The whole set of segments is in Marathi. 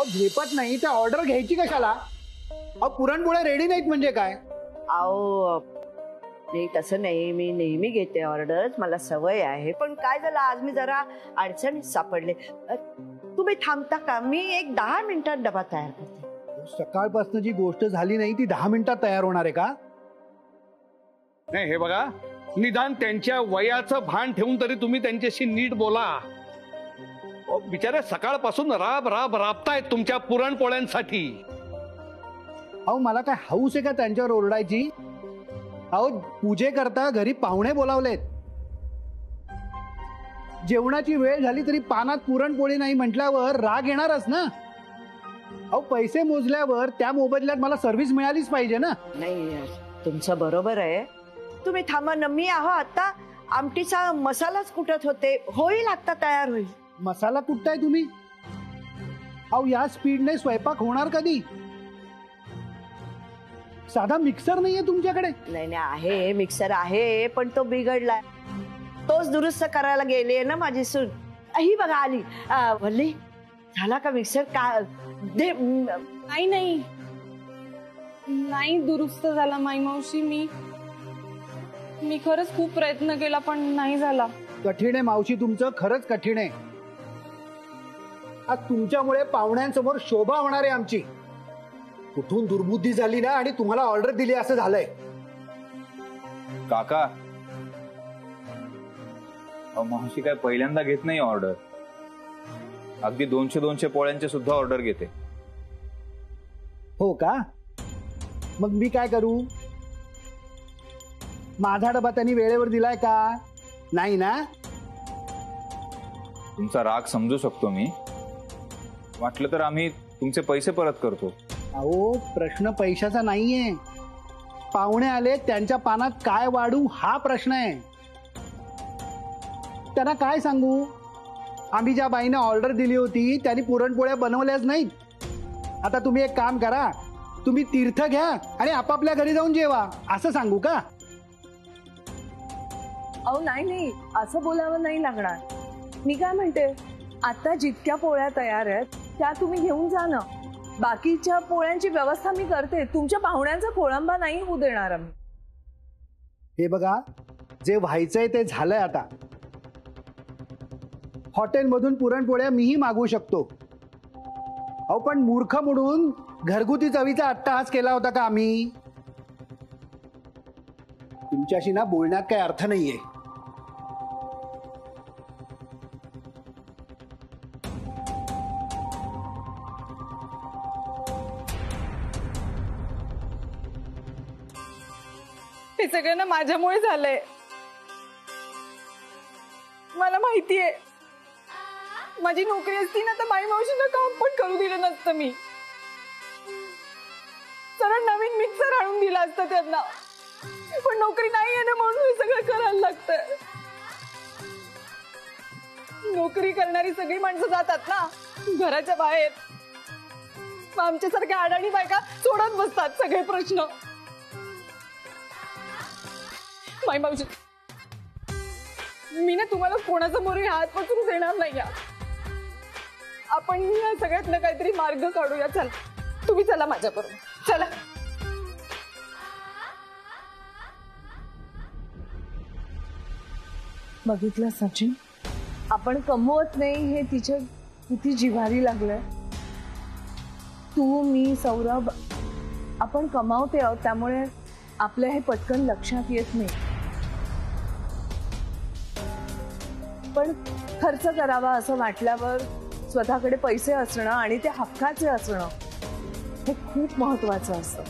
अहो झेपत नाही तर ऑर्डर घ्यायची कशाला? अहो पुरणपोळ्या रेडी नाहीत म्हणजे काय? अहो नाही तसं नाही, मी नेहमी घेते ऑर्डर्स, मला सवय आहे. पण काय झालं आज मी जरा अडचणीत सापडले. तुम्ही थांबता का? मी एक 10 मिनिटात डबा तयार करते. सकाळपासून जी गोष्ट झाली नाही ती 10 मिनिटात तयार होणार आहे का? नाही हे बघा, निदान त्यांच्या वयाचं भान ठेवून तरी तुम्ही त्यांच्याशी नीट बोला. बिचारे सकाळपासून राबतायत तुमच्या पुरणपोळ्यांसाठी. अहो मला काय हौस आहे का त्यांच्यावर ओरडायची? अहो पूजे करता घरी पाहुणे बोलावलेत. जेवणाची वेळ झाली तरी पानात पुरणपोळी नाही म्हटल्यावर राग येणारच ना. अहो पैसे मोजल्यावर त्या मोबदल्यात मला सर्व्हिस मिळालीच पाहिजे ना. नाही तुमचं बरोबर आहे. तुम्ही थांबा ना, मी आहो आता आमटीचा मसालाच कुटत होते. होईल आता तयार होईल. मसाला कुटताय तुम्ही? अहो या स्पीडने स्वयंपाक होणार कधी? साधा मिक्सर नाहीये तुमच्याकडे? नाही आहे, मिक्सर आहे पण तो बिघडलाय. तोच दुरुस्त करायला गेले ना माझी सून. ही बघा आली. वल्ली झाला का मिक्सर? का दे. नाही दुरुस्त झाला माई मावशी. मी खरंच खूप प्रयत्न केला पण नाही झाला. कठीण आहे मावशी, तुमचं खरंच कठीण आहे. आज तुमच्यामुळे पाहुण्यांसमोर शोभा होणार आहे आमची. कुठून दुर्बुद्धी झाली ना आणि तुम्हाला ऑर्डर दिली असं झालंय. काका मावशी काय पहिल्यांदा घेत नाही ऑर्डर. अगदी 200 पोळ्यांचे सुद्धा ऑर्डर घेते. हो का? मग मी काय करू? माझा डबा त्यांनी वेळेवर दिलाय का? नाही ना. तुमचा राग समजू शकतो मी. वाटलं तर आम्ही तुमचे पैसे परत करतो. अहो प्रश्न पैशाचा नाहीये. पाहुणे आले त्यांच्या पानात काय वाढू हा प्रश्न आहे. त्यांना काय सांगू? आम्ही ज्या बाईने ऑर्डर दिली होती त्यांनी पुरणपोळ्या बनवल्याच नाहीत. आता तुम्ही एक काम करा, तुम्ही तीर्थ घ्या आणि आपापल्या घरी जाऊन जेवा असं सांगू का? अहो नाही असं बोलावं नाही लागणार. मी काय म्हणते, आता जितक्या पोळ्या तयार आहेत त्या तुम्ही घेऊन जा ना. बाकीच्या पोळ्यांची व्यवस्था मी करते. तुमच्या पाहुण्यांचा खोळंबा नाही होऊ देणार आम्ही. हे बघा, जे व्हायचंय ते झालंय. आता हॉटेलमधून पुरणपोळ्या मीही मागवू शकतो. अहो पण मूर्ख म्हणून घरगुती चवीचा अट्टहास केला होता का आम्ही? तुमच्याशी ना बोलण्यात काही अर्थ नाहीये. हे सगळं ना माझ्यामुळे झालंय. मला माहितीये, माझी नोकरी असती ना तर माई मावशीला काम पण करू दिलं नसतं. मी सरळ नवीन मिक्सर आणून दिला असतं त्यांना. पण नोकरी नाही आहे ना म्हणून हे सगळं करायला लागतंय. नोकरी करणारी सगळी माणसं जातात ना घराच्या बाहेर. आमच्यासारख्या अडाणी बायका सोडत बसतात सगळे प्रश्न. माई मावशी, मी ना तुम्हाला कोणासमोरही हात पसरून देणार नाही. आपण या सगळ्यात ना काहीतरी मार्ग काढूया. चला तुम्ही चला माझ्याबरोबर. चला. बघितलं सचिन, आपण कमवत नाही हे तिच्या किती जिव्हारी लागलंय. तू मी सौरभ आपण कमावते आहोत त्यामुळे आपलं हे पटकन लक्षात येत नाही. पण खर्च करावा असं वाटल्यावर स्वतःकडे पैसे असणं आणि ते हक्काचे असणं हे खूप महत्वाचं असतं.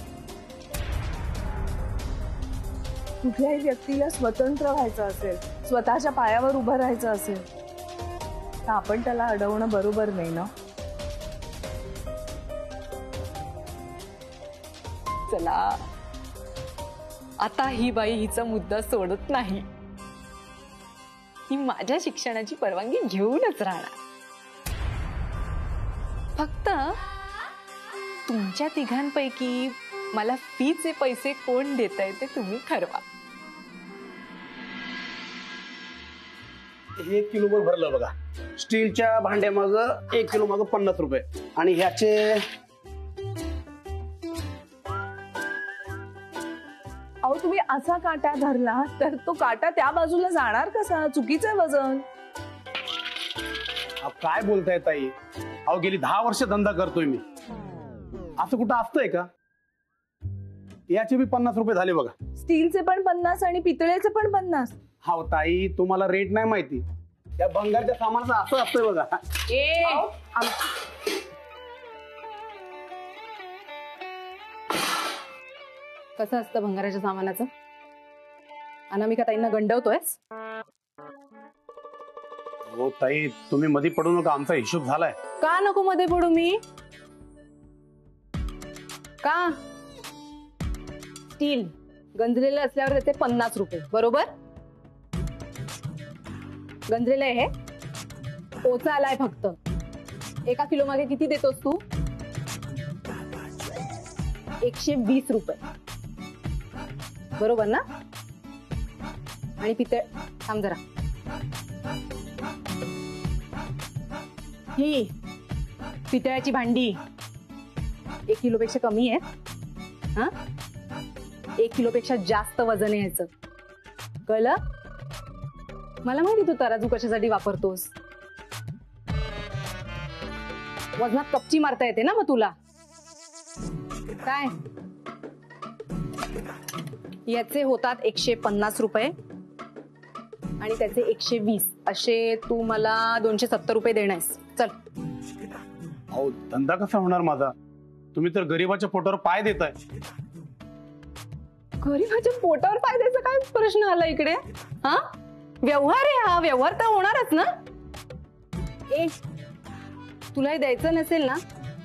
कुठल्याही व्यक्तीला स्वतंत्र व्हायचं असेल, स्वतःच्या पायावर उभं राहायचं असेल तर आपण त्याला अडवणं बरोबर नाही ना. चला, आता ही बाई हिचा मुद्दा सोडत नाही. ही माझ्या शिक्षणाची परवानगी घेऊनच राहणार. फक्त तुमच्या तिघांपैकी मला फीचे पैसे कोण देताय ते तुम्ही ठरवा. हे 1 किलो वर भरलं बघा. स्टीलच्या भांड्यामाग 1 किलो माग 50 रुपये आणि ह्याचे अहो तुम्ही असा काटा धरला तर तो काटा त्या बाजूला जाणार कसा? चुकीचं आहे वजन. अहो, काय बोलताय ताई? अहो गेली 10 वर्ष धंदा करतोय मी. असं कुठं असतंय का? याचे बी 50 रुपये झाले बघा. स्टीलचे पण 50 आणि पितळेचे पण 50. हा ताई, तुम्हाला रेट नाही माहिती. त्या भंगारच्या सामानाचं असं असतंय बघा. कसं असतं भंगाराच्या सामानाचं? अनामिका ताईंना गंडवतोयस? हो ताई, तुम्ही मध्ये पडू नका, आमचा हिशोब झालाय. का नको मध्ये पडू मी? का? स्टील गंजलेलं असल्यावर त्याचे 50 रुपये बरोबर. गंजलेलं आहे हे, पोचा आलाय फक्त. 1 किलो मागे किती देतोस तू? 120 रुपये बरोबर ना. आणि पितळ, थांब जरा, ही पितळाची भांडी 1 किलो पेक्षा कमी आहे. हा, 1 किलो पेक्षा जास्त वजन आहे ह्याचं, कळलं? मला माहिती तू तराजू कशासाठी वापरतोस. वजनात कपची मारता येते ना मग तुला. काय याचे होतात 150 रुपये आणि त्याचे 120, असे तू मला 270 रुपये देणारस. चल. अहो धंदा कसा होणार माझा? तुम्ही तर गरीबाच्या पोटावर पाय देताय. गरीबाच्या पोटावर पाय द्यायचा काय प्रश्न आला इकडे? हा, व्यवहार आहे हा, व्यवहार तर होणारच ना. ए, तुला द्यायचं नसेल ना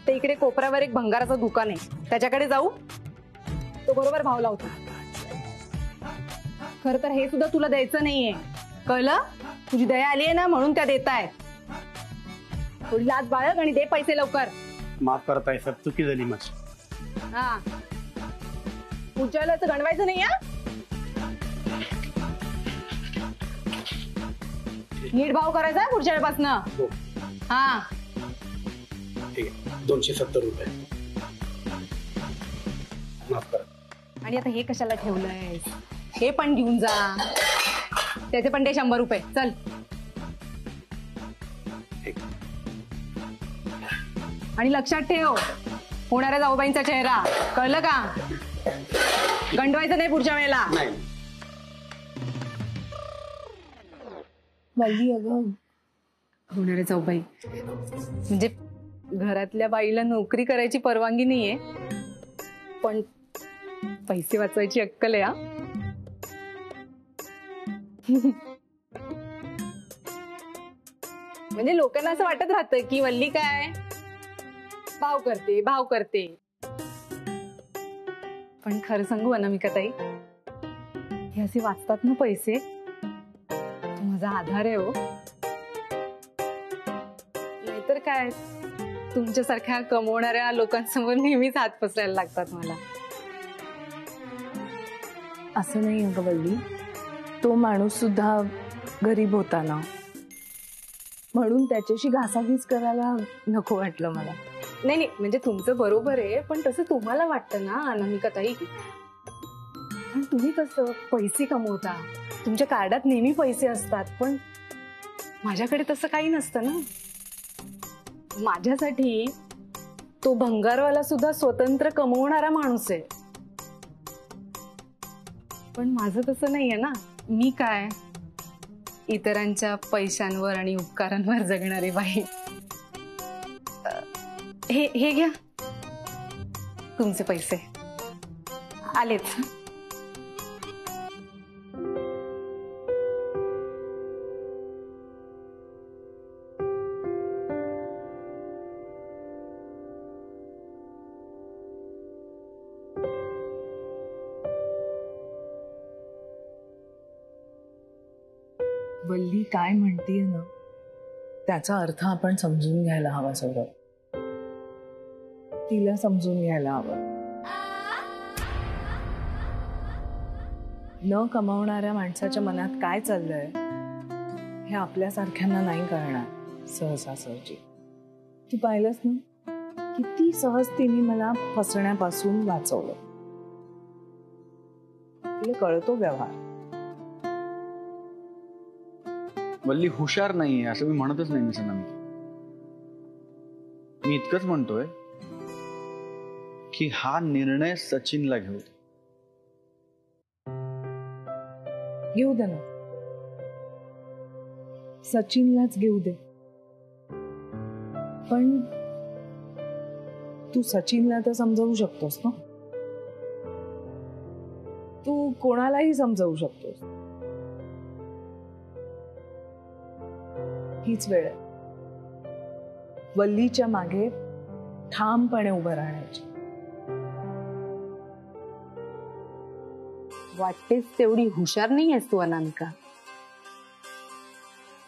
तर इकडे कोपऱ्यावर एक भंगाराचं दुकान आहे, त्याच्याकडे जाऊ. तो बरोबर भाव लावतो. खर तर हे सुद्धा तुला द्यायचं नाहीये, कळलं? तुझी दया आली आहे ना म्हणून त्या देताय. थोडी लाज बाळग आणि दे पैसे लवकर. माफ करताय सर, चुकी झाली माझी. हा, पुढच्या वेळेला असं गणवायचं नाही. हा, नीट भाव करायचा पुढच्या वेळेपासनं. हा ठीक आहे, 270 रुपये माफ करा. आणि आता हे कशाला ठेवलंय? हे पण घेऊन जा, त्याचे पण ते 100 रुपये. चल. आणि लक्षात ठेव, होणाऱ्या जाऊबाईंचा चेहरा, कळलं का? गंडवायचं नाही पुढच्या वेळेला. वल्ली अगं, होणाऱ्या जाऊबाई म्हणजे घरातल्या बाईला नोकरी करायची परवानगी नाहीये, पण पैसे वाचवायची अक्कल आहे. हा, म्हणजे लोकांना असं वाटत राहतं की वल्ली काय भाव करते भाव करते. पण खरं सांगू अनामिका ताई, हे असे वाचतात ना पैसे, तो माझा आधार आहे हो. नाहीतर काय, तुमच्यासारख्या कमवणाऱ्या लोकांसमोर नेहमीच हात पसरायला लागतात मला. असं नाही अगं वल्ली, तो माणूस सुद्धा गरीब होता ना, म्हणून त्याच्याशी घासाघीस करायला नको वाटलं मला. नाही नाही, म्हणजे तुमचं बरोबर आहे, पण तसं तुम्हाला वाटतं ना अनामिका ताई. पण तुम्ही कसं पैसे कमवता, तुमच्या कार्डात नेहमी पैसे असतात, पण माझ्याकडे तसं काही नसतं ना. माझ्यासाठी तो भंगारवाला सुद्धा स्वतंत्र कमवणारा माणूस आहे, पण माझं तसं नाहीये ना. मी काय इतरांच्या पैशांवर आणि उपकारांवर जगणारी बाई. हे घ्या तुमचे पैसे आलेच. वल्ली काय म्हणतीये ना, त्याचा अर्थ आपण समजून घ्यायला हवा. सौरभ, तिला समजून घ्यायला हवं. न कमावणाऱ्या माणसाच्या मनात काय चाललंय हे आपल्यासारख्यांना नाही करणार सहजासहजी. तू पाहिलंस ना किती सहज तिने मला फसण्यापासून वाचवलं. तिला कळतो व्यवहार. वल्ली हुशार नाहीये असं मी म्हणतच नाही मिसना. मी इतकंच म्हणतोय की हा निर्णय सचिनला घेऊ दे. घेऊ दे ना, सचिनलाच घेऊ दे. पण तू सचिनला तर समजावू शकतोस ना. तू कोणालाही समजावू शकतोस. हीच वेळ आहे वल्लीच्या मागे ठामपणे उभं राहण्याची. वाटतेस तेवढी हुशार नाही आहेस तू अनामिका.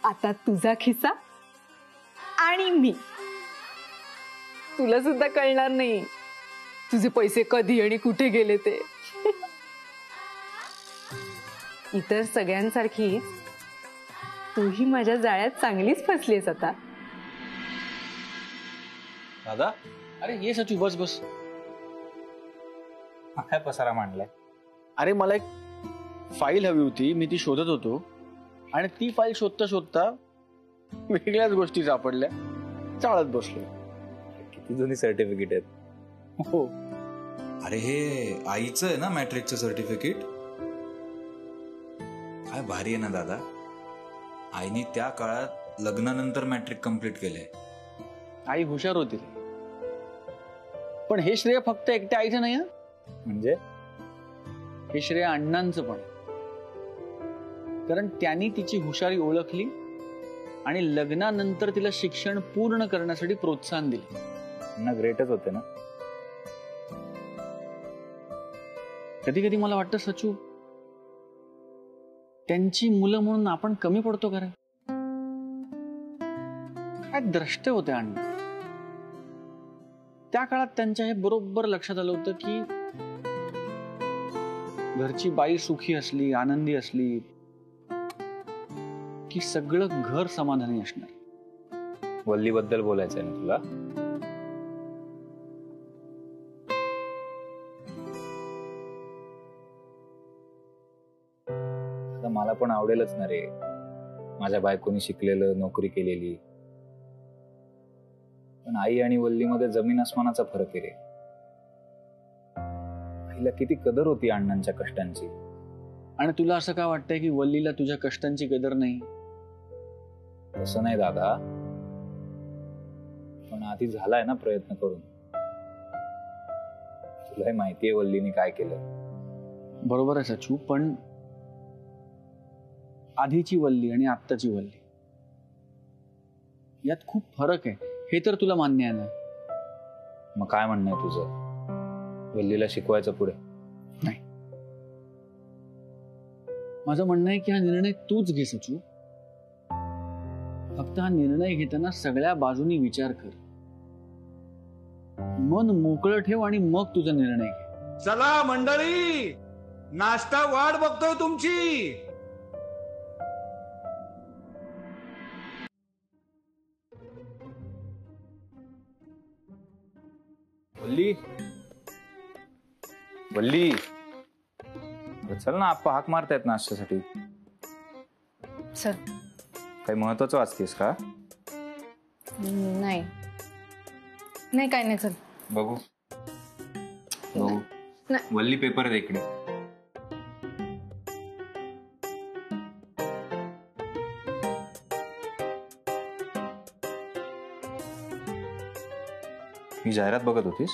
आता तुझा खिस्सा आणि मी. तुला सुद्धा कळणार नाही तुझे पैसे कधी आणि कुठे गेले ते. इतर सगळ्यांसारखीच तूही माझ्या जाळ्यात चांगलीच फसलीस आता. दादा अरे ये सचू, बस बस. काय पसारा मांडलाय? अरे मला एक फाईल हवी होती, मी ती शोधत होतो आणि ती फाईल शोधता शोधता वेगळ्याच गोष्टी सापडल्या. चाळत बसलो. किती जुनी सर्टिफिकेट आहेत. हो. अरे हे आईचं आहे ना मॅट्रिकचं सर्टिफिकेट. काय भारी आहे ना दादा. आईने त्या काळात लग्नानंतर मॅट्रिक कंप्लीट केलंय. आई हुशार होती पण हे श्रेय फक्त एकट्या आईचं नाही. म्हणजे हे श्रेय अण्णांचं पण. कारण त्यांनी तिची हुशारी ओळखली आणि लग्नानंतर तिला शिक्षण पूर्ण करण्यासाठी प्रोत्साहन दिले. ग्रेटच होते ना. कधी कधी मला वाटतं सचू, त्यांची मुलं म्हणून आपण कमी पडतो का रे? काय द्रष्टे होते अण्णा. त्या काळात त्यांच्या हे बरोबर लक्षात आलं होतं की घरची बाई सुखी असली, आनंदी असली की सगळं घर समाधानी असणार. वल्लीबद्दल बोलायचंय ना तुला? आता मला पण आवडेलच ना रे माझ्या बायकोनी शिकलेलं, नोकरी केलेली. पण आई आणि वल्लीमध्ये जमीन आसमानाचा फरक आहे रे. आईला किती कदर होती अण्णांच्या कष्टांची. आणि तुला असं का वाटतंय की वल्लीला तुझ्या कष्टांची कदर नाही? तसं नाही दादा, पण आधी झालाय ना प्रयत्न करून. तुलाही माहितीये वल्लीने काय केलं. बरोबर आहे सचू, पण आधीची वल्ली आणि आत्ताची वल्ली यात खूप फरक आहे, हे तर तुला मान्य आहे ना? मग काय म्हणणं आहे तुझं? वल्लीला शिकवायचं पुढे? नाही, माझं म्हणणं आहे की हा निर्णय तूच घे सचू. फक्त हा निर्णय घेताना सगळ्या बाजूनी विचार कर. मन मोकळं ठेव आणि मग तुझा निर्णय घे. चला मंडळी, नाश्ता वाट बघतोय तुमची. वल्ली, वल्ली, चल ना, आप्पा हाक मारतायत नाश्त्यासाठी. चल. काही महत्वाचं वाचतेस का? नाही नाही, काय नाही. चल बघू बघू. नाही. वल्ली पेपर आहे इकडे. ही जाहिरात बघत होतीस?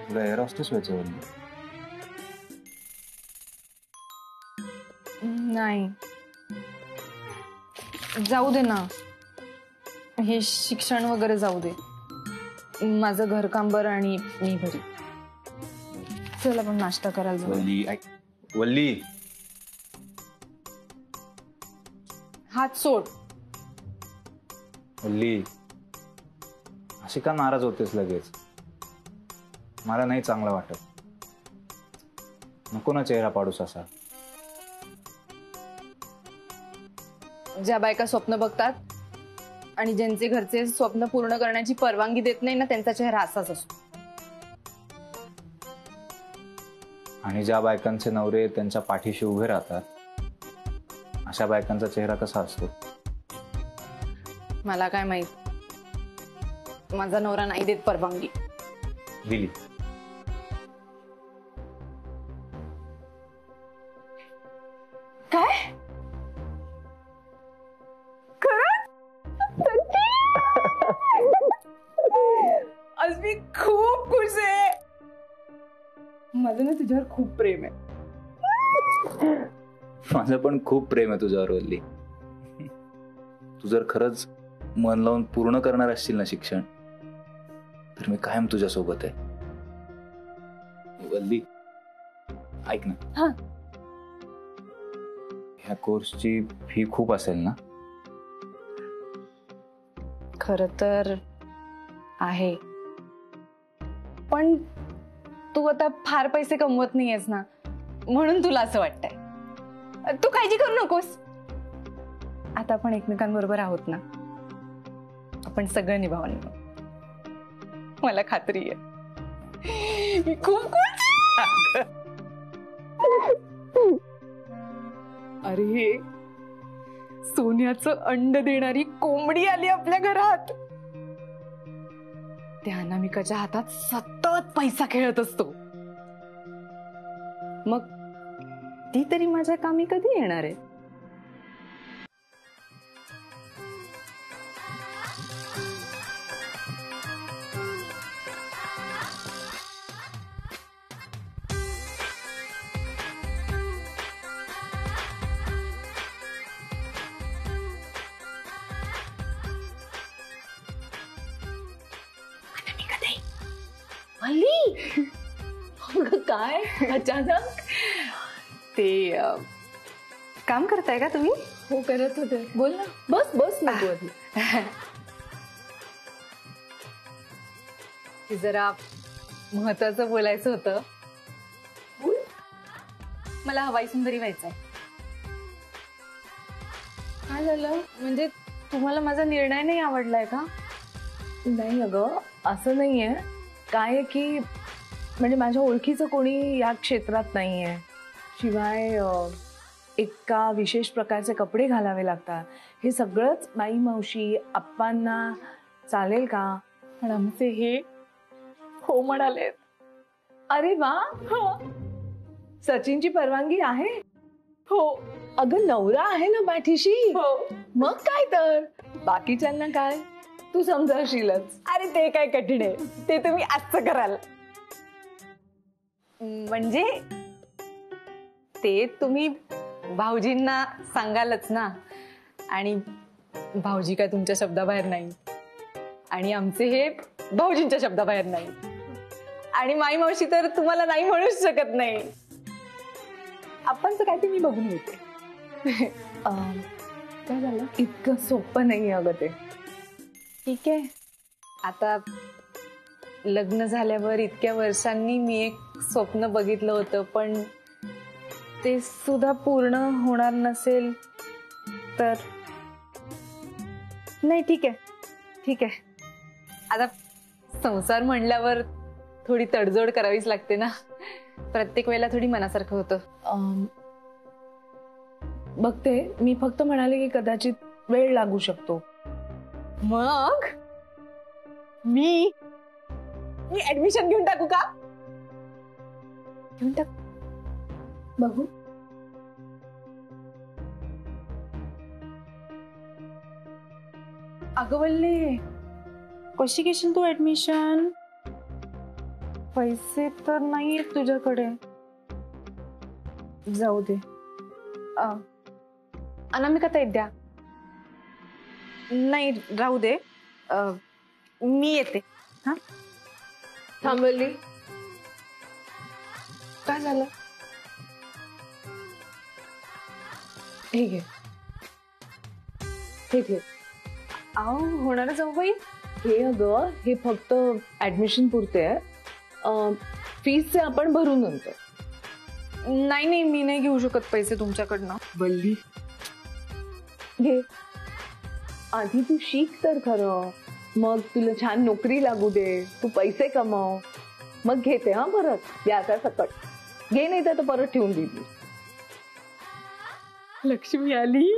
तुला एअर हॉस्टेस व्हायचं वल्ली? नाही, जाऊ दे ना. हे शिक्षण वगैरे जाऊ दे. माझं घरकाम बरं आणि मी घरी. चल आपण नाश्ता करायला जाऊ. वल्ली ऐक, वल्ली हात सोड. वल्ली, अशी का नाराज होतेस लगेच? मला नाही चांगलं वाटत. नको ना चेहरा पाडूस असा. ज्या बायका स्वप्न बघतात आणि ज्यांचे घरचे स्वप्न पूर्ण करण्याची परवानगी देत नाही ना, त्यांचा चेहरा असाच असतो. आणि ज्या बायकांचे नवरे त्यांच्या पाठीशी उभे राहतात, अशा बायकांचा चेहरा कसा असतो? मला काय माहित, माझा नवरा नाही देत परवानगी. दिली. काय आज मी खूप खुश आहे. माझं ना तुझ्यावर खूप प्रेम आहे. माझं पण खूप प्रेम आहे तुझ्यावर वल्ली. तू जर खरंच मन लावून पूर्ण करणार असशील ना शिक्षण, तर मी कायम तुझ्या सोबत आहे. वल्ली, ऐक ना. हा. ह्या कोर्सची फी खूप असेल ना? खर तर आहे, पण तू आता फार पैसे कमवत नाहीयेस ना, म्हणून तुला असं वाटतंय. तू काळजी करू नकोस. आता आपण एकमेकांबरोबर आहोत ना, आपण सगळं निभावून घेऊ. मला खात्री आहे. मी खूप खुश आहे. अरे, सोन्याचं अंड देणारी कोंबडी आली आपल्या घरात. त्या अनामिकाच्या हातात सतत पैसा खेळत असतो. मग ती तरी माझ्या कामी कधी येणार आहे? काय अचानक? ते काम करताय का तुम्ही? हो, करत होते. बोल ना. बस बस ना तू आधी. जरा महत्वाचं बोलायचं होतं. मला हवाई सुंदरी व्हायचंय. काय झालं? म्हणजे तुम्हाला माझा निर्णय नाही आवडलाय का? नाही अगं, असं नाहीये. काय आहे की म्हणजे माझ्या ओळखीचं कोणी या क्षेत्रात नाहीये. शिवाय एका विशेष प्रकारचे कपडे घालावे लागतात. हे सगळंच बाई मावशी आप्पांना चालेल का? पण आमचे हे हो म्हणाले. अरे वा, सचिनची परवानगी आहे? हो. अगं, नवरा आहे ना पाठीशी. हो. मग काय तर, बाकीच्यांना काय तू समजावशीलच. अरे ते काय कठीण आहे, ते तुम्ही आजचं कराल. म्हणजे ते तुम्ही भाऊजींना सांगालच ना. आणि भाऊजी काय तुमच्या शब्दाबाहेर नाही, आणि आमचे हे भाऊजींच्या शब्दाबाहेर नाही. आणि माई मावशी तर तुम्हाला नाही म्हणूच शकत नाही. आपणच काय ते मी बघून घेते. काय झालं? इतकं सोपं नाही अगं ते. ठीक आहे, आता लग्न झाल्यावर इतक्या वर्षांनी मी एक स्वप्न बघितलं होतं, पण ते सुद्धा पूर्ण होणार नसेल तर नाही. ठीक आहे, ठीक आहे. आता संसार म्हणल्यावर थोडी तडजोड करावीच लागते ना. प्रत्येक वेळेला थोडी मनासारखं होतं. बघते, मी फक्त म्हणाले की कदाचित वेळ लागू शकतो. मग मी ऍडमिशन घेऊन टाकू का? घेऊन टाक. बघू. अगं वल्ले, कशी घेशील तू ऍडमिशन? पैसे तर नाहीयेत तुझ्याकडे. जाऊ दे. अनामिका ताई द्या. नाही, राहू दे. मी येते. हा, थांबवली. काय झालं? हे घे, हे घे. अहो, होणार जाऊ बाई. हे अगं, हे फक्त ऍडमिशन पुरते आहे. फीसचे आपण भरू नंतर. नाही नाही, मी नाही घेऊ शकत पैसे तुमच्याकडनं. वल्ली घे, आधी तू शिक तर खरं, मग तुला छान नोकरी लागू दे, तू पैसे कमाव, मग घेते हा परत याचा सकट. घे, नाही तर परत ठेवून दिली. लक्ष्मी आली.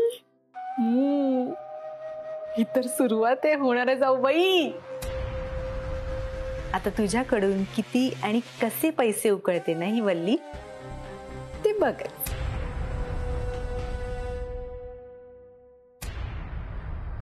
ही तर सुरुवात आहे होणार आहे जाऊबाई. आता तुझ्याकडून किती आणि कसे पैसे उकळते ना ही वल्ली, ते बघ.